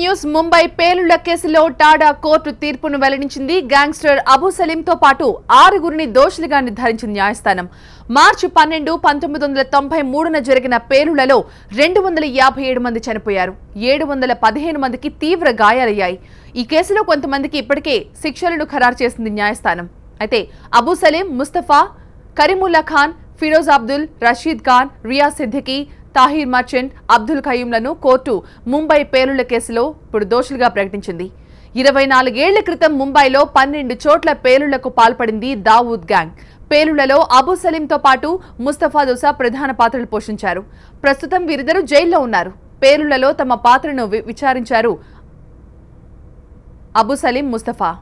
News Mumbai పేలుళ్ల కేసులో Tada court తీర్పును వెల్లడించింది. గ్యాంగ్స్టర్ అబూ సలీంతో పాటు 6గురిని దోషులుగా నిర్ధారించింది న్యాయస్థానం. మార్చి 12, 1993న జరిగిన పేలుళ్లలో 257 మంది చనిపోయారు. 715 మందికి తీవ్ర గాయాలయ్యాయి. ఈ కేసులో కొంతమందికి ఇప్పటికే శిక్షలను ఖరారు చేసింది న్యాయస్థానం. అయితే అబూ సలీం, ముస్తఫా, కరీముల్లా ఖాన్, ఫిరోజ్ అబ్దుల్, రషీద్ ఖాన్, రియాజ్ సిద్దికీ, తాహిర్ మర్చెంట్, అబ్దుల్ ఖయూంలను కోర్టు ముంబై పేలుళ్ల కేసులో ఇప్పుడు దోషులుగా ప్రకటించింది. 24 ఏళ్ల క్రితం ముంబైలో 12 చోట్ల పేలుళ్లకు పాల్పడింది దావూద్ గ్యాంగ్. పేలుళ్లలో అబూ సలీంతో పాటు ముస్తఫా దోసా ప్రధాన పాత్రలు పోషించారు. ప్రస్తుతం వీరిద్దరూ జైల్లో ఉన్నారు. పేలుళ్లలో తమ పాత్రను విచారించారు అబూ సలీం, ముస్తఫా.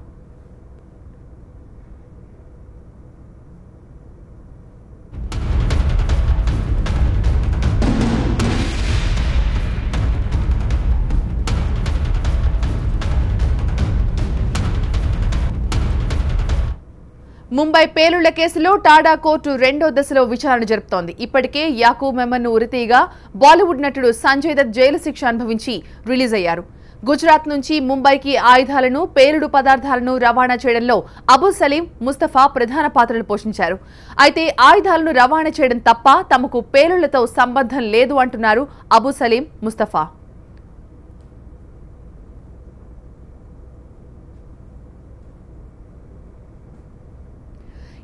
ముంబై పేలుళ్ల కేసులో టాడా కోర్టు రెండో దశలో విచారణ జరుపుతోంది. ఇప్పటికే యాకూబ్ మెమన్ను ఉరితీగా బాలీవుడ్ నటుడు సంజయ్ దత్ జైలు శిక్ష అనుభవించి రిలీజ్ అయ్యారు. గుజరాత్ నుంచి ముంబైకి ఆయుధాలను, పేలుడు పదార్థాలను రవాణా చేయడంలో అబూ సలీం, ముస్తఫా ప్రధాన పాత్రలు పోషించారు. అయితే ఆయుధాలను రవాణా చేయడం తప్ప తమకు పేలుళ్లతో సంబంధం లేదు అంటున్నారు అబూ సలీం, ముస్తఫా.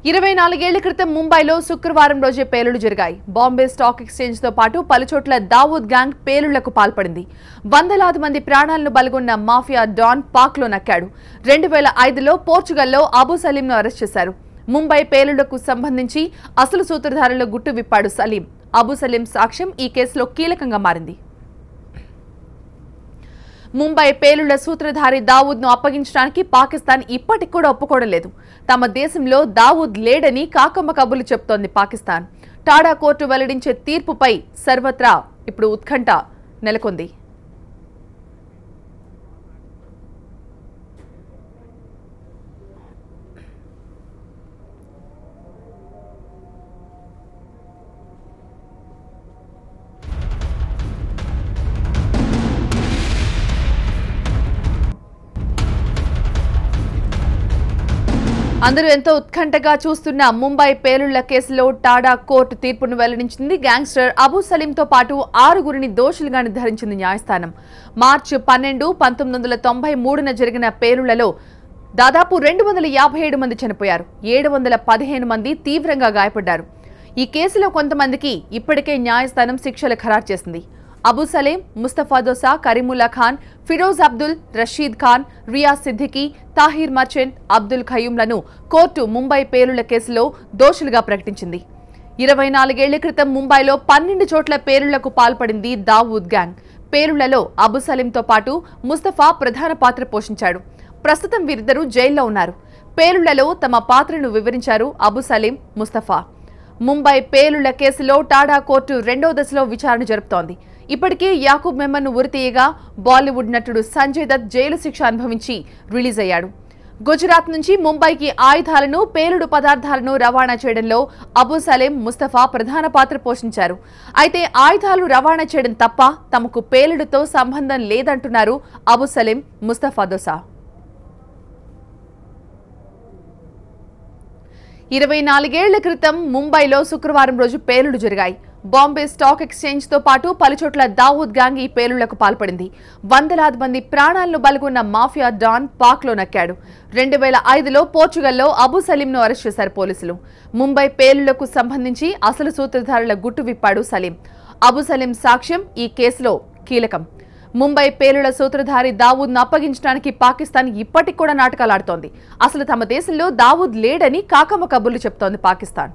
ఇరవై 24 ఏళ్ల క్రితం ముంబైలో శుక్రవారం రోజే పేలుళ్లు జరిగాయి. బాంబే స్టాక్ ఎక్స్చేంజ్ తో పాటు పలుచోట్ల దావూద్ గ్యాంగ్ పేలుళ్లకు పాల్పడింది. వందలాది మంది ప్రాణాలను బలిగొన్న మాఫియా డాన్ పాక్ లో నక్కాడు. 2005లో పోర్చుగల్లో అబూ సలీంను అరెస్ట్ చేశారు. ముంబై పేలుళ్లకు సంబంధించి అసలు సూత్రధారుల గుట్టు విప్పాడు సలీం. అబూ సలీం సాక్ష్యం ఈ కేసులో కీలకంగా మారింది. ముంబై పేలుళ్ల సూత్రధారి దావూద్ ను అప్పగించడానికి పాకిస్తాన్ ఇప్పటికి కూడా ఒప్పుకోవడం లేదు. తమ దేశంలో దావూద్ లేడని కాకమ్మ కబుర్లు చెప్తోంది పాకిస్తాన్. టాడా కోర్టు వెల్లడించే తీర్పుపై సర్వత్రా ఇప్పుడు ఉత్కంఠ నెలకొంది. అందరూ ఎంతో ఉత్కంఠగా చూస్తున్న ముంబై పేలుళ్ల కేసులో టాడా కోర్టు తీర్పును వెల్లడించింది. గ్యాంగ్స్టర్ అబూ సలీంతో పాటు 6గురిని దోషులుగా నిర్ధారించింది న్యాయస్థానం. మార్చి 12, 1993న జరిగిన పేలుళ్లలో దాదాపు 257 మంది చనిపోయారు. 715 మంది తీవ్రంగా గాయపడ్డారు. ఈ కేసులో కొంతమందికి ఇప్పటికే న్యాయస్థానం శిక్షలు ఖరారు చేసింది. అబూ సలీం, ముస్తఫా దోసా, కరీముల్లా ఖాన్, ఫిరోజ్ అబ్దుల్, రషీద్ ఖాన్, రియాజ్ సిద్దికీ, తాహిర్ మర్చెంట్, అబ్దుల్ ఖయూంలను కోర్టు ముంబై పేలుళ్ల కేసులో దోషులుగా ప్రకటించింది. 24 ఏళ్ల క్రితం ముంబైలో 12 చోట్ల పేలుళ్లకు పాల్పడింది దావూద్ గ్యాంగ్. పేలుళ్లలో అబూ సలీంతో పాటు ముస్తఫా ప్రధాన పాత్ర పోషించాడు. ప్రస్తుతం వీరిద్దరూ జైల్లో ఉన్నారు. పేలుళ్లలో తమ పాత్రను వివరించారు అబూ సలీం, ముస్తఫా. ముంబై పేలుళ్ల కేసులో టాడా కోర్టు రెండో దశలో విచారణ జరుపుతోంది. ఇప్పటికే యాకూబ్ మెమన్ను ఉరితీయగా బాలీవుడ్ నటుడు సంజయ్ దత్ జైలు శిక్ష అనుభవించి రిలీజ్ అయ్యాడు. గుజరాత్ నుంచి ముంబైకి ఆయుధాలను, పేలుడు పదార్థాలను రవాణా చేయడంలో అబూ సలీం, ముస్తఫా ప్రధాన పాత్ర పోషించారు. అయితే ఆయుధాలు రవాణా చేయడం తప్ప తమకు పేలుడుతో సంబంధం లేదంటున్నారు అబూ సలీం, ముస్తఫా దోసా. 24 ఏళ్ల క్రితం ముంబైలో శుక్రవారం రోజు పేలుళ్లు జరిగాయి. బాంబే స్టాక్ ఎక్స్చేంజ్ తో పాటు పలుచోట్ల దావూద్ గ్యాంగ్ ఈ పేలుళ్లకు పాల్పడింది. వందలాది మంది ప్రాణాలను బలిగొన్న మాఫియా డాన్ పాక్ లో నక్కాడు. 2005లో పోర్చుగల్లో అబూ సలీంను అరెస్ట్ చేశారు పోలీసులు. ముంబై పేలుళ్లకు సంబంధించి అసలు సూత్రధారుల గుట్టు విప్పాడు సలీం. అబూ సలీం సాక్ష్యం ఈ కేసులో కీలకం. ముంబై పేలుళ్ల సూత్రధారి దావూద్ ను అప్పగించడానికి పాకిస్తాన్ ఇప్పటికి కూడా నాటకాలాడుతోంది. అసలు తమ దేశంలో దావూద్ లేడని కాకమ్మ కబుర్లు చెప్తోంది పాకిస్తాన్.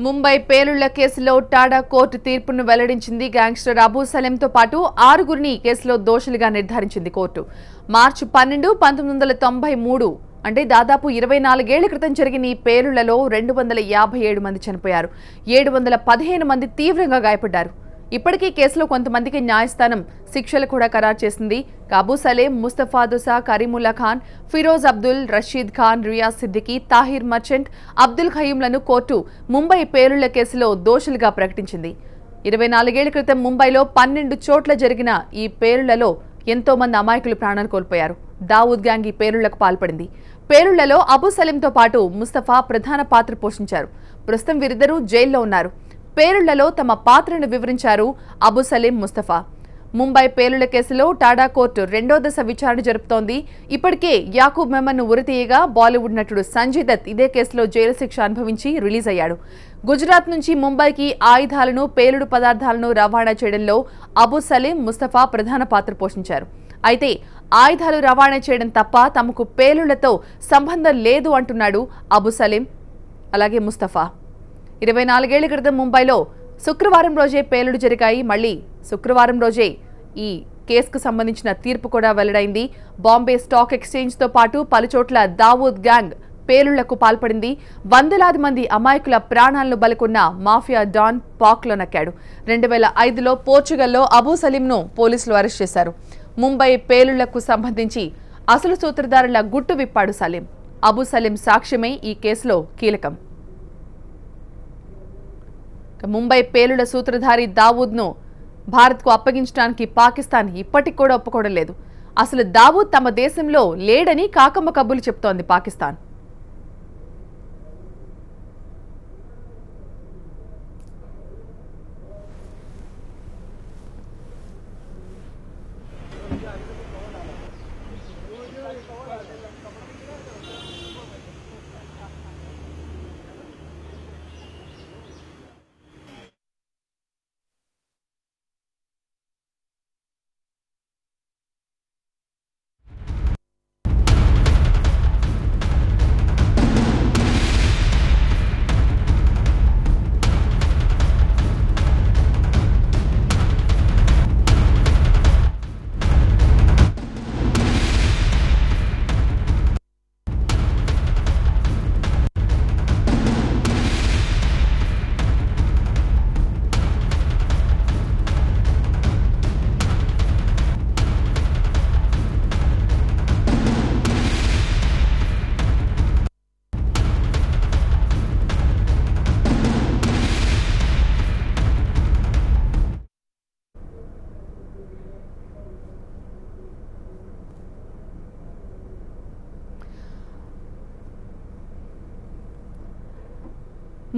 ముంబై పేలుళ్ల కేసులో టాడా కోర్టు తీర్పును వెల్లడించింది. గ్యాంగ్స్టర్ అబూ సలీంతో పాటు 6గురిని కేసులో దోషులుగా నిర్ధారించింది కోర్టు. మార్చి 12, 1993 అంటే దాదాపు 24 ఏళ్ల క్రితం జరిగిన ఈ పేలుళ్లలో 257 మంది చనిపోయారు. 715 మంది తీవ్రంగా గాయపడ్డారు. ఇప్పటికీ కేసులో కొంతమందికి న్యాయస్థానం శిక్షలు కూడా ఖరారు చేసింది. అబూ సలీం, ముస్తఫా దుసా, కరీముల్లా ఖాన్, ఫిరోజ్ అబ్దుల్, రషీద్ ఖాన్, రియాజ్ సిద్దికీ, తాహిర్ మర్చెంట్, అబ్దుల్ ఖయీంలను కోర్టు ముంబై పేలుళ్ల కేసులో దోషులుగా ప్రకటించింది. 24 ఏళ్ల క్రితం ముంబైలో 12 చోట్ల జరిగిన ఈ పేలుళ్లలో ఎంతో మంది అమాయకులు ప్రాణాలు కోల్పోయారు. దావూద్ గ్యాంగ్ ఈ పేలుళ్లకు పాల్పడింది. పేలుళ్లలో అబూ సలీంతో పాటు ముస్తఫా ప్రధాన పాత్ర పోషించారు. ప్రస్తుతం వీరిద్దరూ జైల్లో ఉన్నారు. పేలుళ్లలో తమ పాత్రను వివరించారు అబూ సలీం, ముస్తఫా. ముంబై పేలుళ్ల కేసులో టాడా కోర్టు 2వ దశ విచారణ జరుపుతోంది. ఇప్పటికే యాకూబ్ మెమన్ను ఉరితీయగా బాలీవుడ్ నటుడు సంజయ్ దత్ ఇదే కేసులో జైలు శిక్ష అనుభవించి రిలీజ్ అయ్యాడు. గుజరాత్ నుంచి ముంబైకి ఆయుధాలను, పేలుడు పదార్థాలను రవాణా చేయడంలో అబూ సలీం, ముస్తఫా ప్రధాన పాత్ర పోషించారు. అయితే ఆయుధాలు రవాణా చేయడం తప్ప తమకు పేలుళ్లతో సంబంధం లేదు అంటున్నాడు అబూ సలీం అలాగే ముస్తఫా. 24 ఏళ్ల క్రితం ముంబైలో శుక్రవారం రోజే పేలుడు జరిగాయి. మళ్లీ శుక్రవారం రోజే ఈ కేసుకు సంబంధించిన తీర్పు కూడా వెల్లడైంది. బాంబే స్టాక్ ఎక్స్చేంజ్తో పాటు పలుచోట్ల దావూద్ గ్యాంగ్ పేలుళ్లకు పాల్పడింది. వందలాది మంది అమాయకుల ప్రాణాలను బలికొన్న మాఫియా డాన్ పాక్లో నక్కాడు. 2005లో పోర్చుగల్లో అబూ సలీంను పోలీసులు అరెస్ట్ చేశారు. ముంబై పేలుళ్లకు సంబంధించి అసలు సూత్రధారుల గుట్టు విప్పాడు సలీం. అబూ సలీం సాక్ష్యమే ఈ కేసులో కీలకం. ముంబై పేలుళ్ల సూత్రధారి దావూద్ను భారత్కు అప్పగించడానికి పాకిస్తాన్ ఇప్పటికి కూడా ఒప్పుకోవడం లేదు. అసలు దావూద్ తమ దేశంలో లేడని కాకమ్మ కబుర్లు చెప్తోంది పాకిస్తాన్.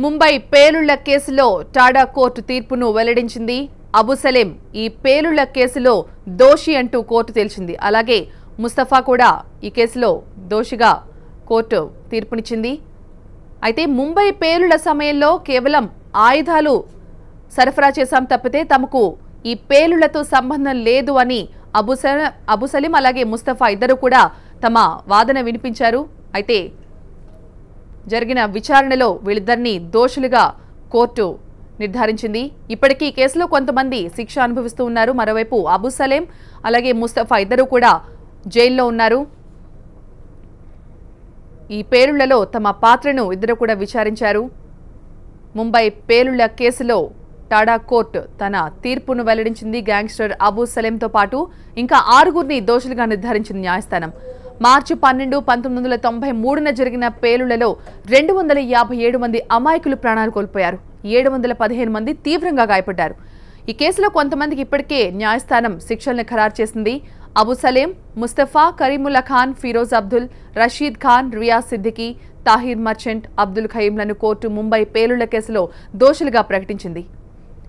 ముంబై పేలుళ్ల కేసులో టాడా కోర్టు తీర్పును వెల్లడించింది. అబూ సలీం ఈ పేలుళ్ల కేసులో దోషి అంటూ కోర్టు తేల్చింది. అలాగే ముస్తఫా కూడా ఈ కేసులో దోషిగా కోర్టు తీర్పునిచ్చింది. అయితే ముంబై పేలుళ్ల సమయంలో కేవలం ఆయుధాలు సరఫరా చేశాం తప్పితే తమకు ఈ పేలుళ్లతో సంబంధం లేదు అని అబూ సలీం అలాగే ముస్తఫా ఇద్దరు కూడా తమ వాదన వినిపించారు. అయితే జరిగిన విచారణలో వీళ్ళిద్దరిని దోషులుగా కోర్టు నిర్ధారించింది. ఇప్పటికీ ఈ కేసులో కొంతమంది శిక్ష అనుభవిస్తూ ఉన్నారు. మరోవైపు అబూ సలీం అలాగే ముస్తఫా ఇద్దరు కూడా జైల్లో ఉన్నారు. ఈ పేలుళ్లలో తమ పాత్రను ఇద్దరు కూడా విచారించారు. ముంబై పేలుళ్ల కేసులో టాడా కోర్టు తన తీర్పును వెల్లడించింది. గ్యాంగ్స్టర్ అబూ సలీంతో పాటు ఇంకా 6గురిని దోషులుగా నిర్ధారించింది న్యాయస్థానం. మార్చి 12, 1993న జరిగిన పేలుళ్లలో 257 మంది అమాయకులు ప్రాణాలు కోల్పోయారు. 715 మంది తీవ్రంగా గాయపడ్డారు. ఈ కేసులో కొంతమందికి ఇప్పటికే న్యాయస్థానం శిక్షల్ని ఖరారు చేసింది. అబూ సలీం, ముస్తఫా, కరీముల్లా ఖాన్, ఫిరోజ్ అబ్దుల్, రషీద్ ఖాన్, రియాజ్ సిద్దికీ, తాహిర్ మర్చెంట్, అబ్దుల్ ఖయీంలను కోర్టు ముంబై పేలుళ్ల కేసులో దోషులుగా ప్రకటించింది.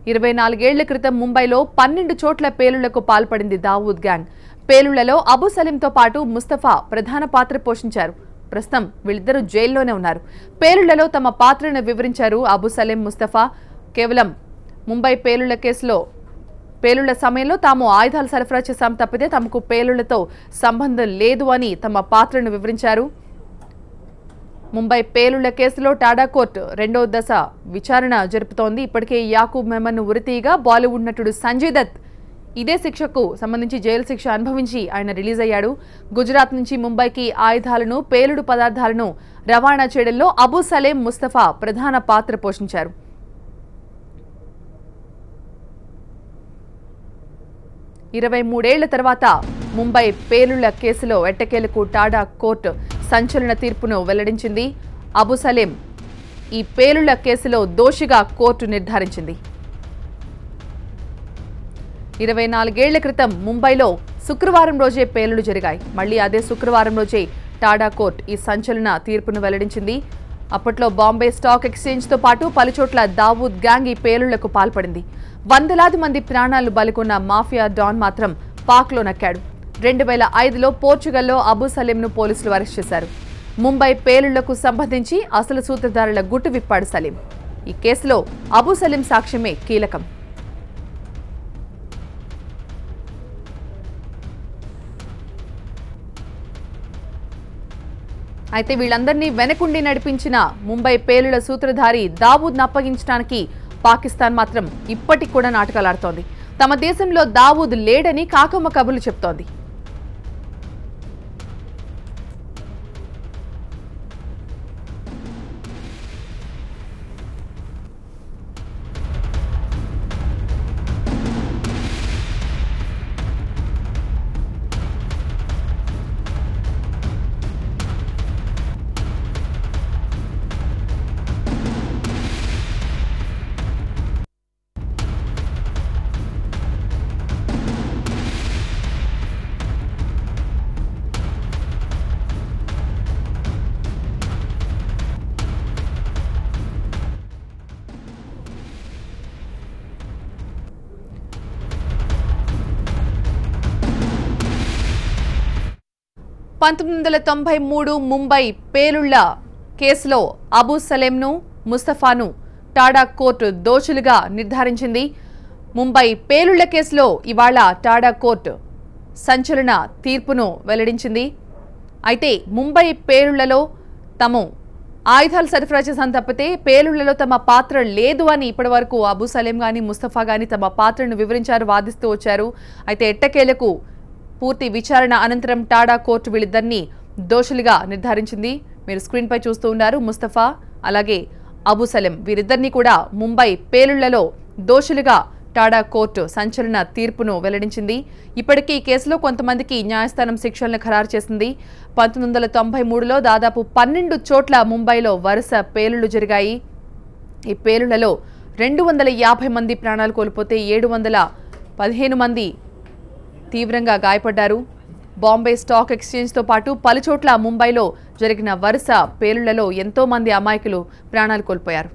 24 ఏళ్ల క్రితం ముంబైలో 12 చోట్ల పేలుళ్లకు పాల్పడింది దావూద్ గ్యాంగ్. పేలుళ్లలో అబూ సలీంతో పాటు ముస్తఫా ప్రధాన పాత్ర పోషించారు. ప్రస్తుతం వీళ్ళిద్దరూ జైల్లోనే ఉన్నారు. పేలుళ్లలో తమ పాత్రను వివరించారు అబూ సలీం, ముస్తఫా. కేవలం ముంబై పేలుళ్ల కేసులో పేలుళ్ల సమయంలో తాము ఆయుధాలు సరఫరా చేశాం తప్పితే తమకు పేలుళ్లతో సంబంధం లేదు అని తమ పాత్రను వివరించారు. ముంబై పేలుళ్ల కేసులో టాడా కోర్టు రెండో దశ విచారణ జరుపుతోంది. ఇప్పటికే యాకూబ్ మెమన్ను ఉరితీయగా బాలీవుడ్ నటుడు సంజయ్ దత్ ఇదే శిక్షకు సంబంధించి జైలు శిక్ష అనుభవించి ఆయన రిలీజ్ అయ్యాడు. గుజరాత్ నుంచి ముంబైకి ఆయుధాలను, పేలుడు పదార్థాలను రవాణా చేయడంలో అబూ సలేం, ముస్తఫా ప్రధాన పాత్ర పోషించారు. ఇరవై మూడేళ్ల తర్వాత ముంబై పేలుళ్ల కేసులో ఎట్టకేలకు టాడా కోర్టు సంచలన తీర్పును వెల్లడించింది. అబూ సలేం ఈ పేలుళ్ల కేసులో దోషిగా కోర్టు నిర్ధారించింది. 24 ఏళ్ల క్రితం ముంబైలో శుక్రవారం రోజే పేలుళ్లు జరిగాయి. మళ్లీ అదే శుక్రవారం రోజే టాడా కోర్టు ఈ సంచలన తీర్పును వెల్లడించింది. అప్పట్లో బాంబే స్టాక్ ఎక్స్చేంజ్తో పాటు పలుచోట్ల దావూద్ గ్యాంగ్ ఈ పేలుళ్లకు పాల్పడింది. వందలాది మంది ప్రాణాలు బలికొన్న మాఫియా డాన్ మాత్రం పాక్లో నక్కాడు. 2005లో పోర్చుగల్లో అబూ సలీంను పోలీసులు అరెస్ట్ చేశారు. ముంబై పేలుళ్లకు సంబంధించి అసలు సూత్రధారుల గుట్టు విప్పాడు సలీం. ఈ కేసులో అబూ సలీం సాక్ష్యమే కీలకం. అయితే వీళ్ళందరినీ వెనకుండి నడిపించిన ముంబై పేలుళ్ల సూత్రధారి దావూద్ను అప్పగించడానికి పాకిస్తాన్ మాత్రం ఇప్పటికి కూడా నాటకాలాడుతోంది. తమ దేశంలో దావూద్ లేడని కాకమ్మ కబుర్లు చెప్తోంది. (1993) ముంబై పేలుళ్ల కేసులో అబూ సలేంను, ముస్తఫాను టాడా కోర్టు దోషులుగా నిర్ధారించింది. ముంబై పేలుళ్ల కేసులో ఇవాళ టాడా కోర్టు సంచలన తీర్పును వెల్లడించింది. అయితే ముంబై పేలుళ్లలో తాము ఆయుధాలు సరఫరా చేశాను తప్పితే పేలుళ్లలో తమ పాత్ర లేదు అని ఇప్పటివరకు అబూ సలేం గాని, ముస్తఫా గాని తమ పాత్రను వివరించారు, వాదిస్తూ వచ్చారు. అయితే ఎట్టకేలకు పూర్తి విచారణ అనంతరం టాడా కోర్టు వీళ్ళిద్దరినీ దోషులుగా నిర్ధారించింది. మీరు స్క్రీన్ పై చూస్తూ ఉన్నారు. ముస్తఫా అలాగే అబూ సలేం వీరిద్దరినీ కూడా ముంబై పేలుళ్లలో దోషులుగా టాడా కోర్టు సంచలన తీర్పును వెల్లడించింది. ఇప్పటికీ ఈ కేసులో కొంతమందికి న్యాయస్థానం శిక్షలను ఖరారు చేసింది. 1993లో దాదాపు 12 చోట్ల ముంబైలో వరుస పేలుళ్లు జరిగాయి. ఈ పేలుళ్లలో 250 మంది ప్రాణాలు కోల్పోతే 715 మంది తీవ్రంగా గాయపడ్డారు. బాంబే స్టాక్ ఎక్స్చేంజ్తో పాటు పలుచోట్ల ముంబైలో జరిగిన వరుస పేలుళ్లలో ఎంతో మంది అమాయకులు ప్రాణాలు కోల్పోయారు.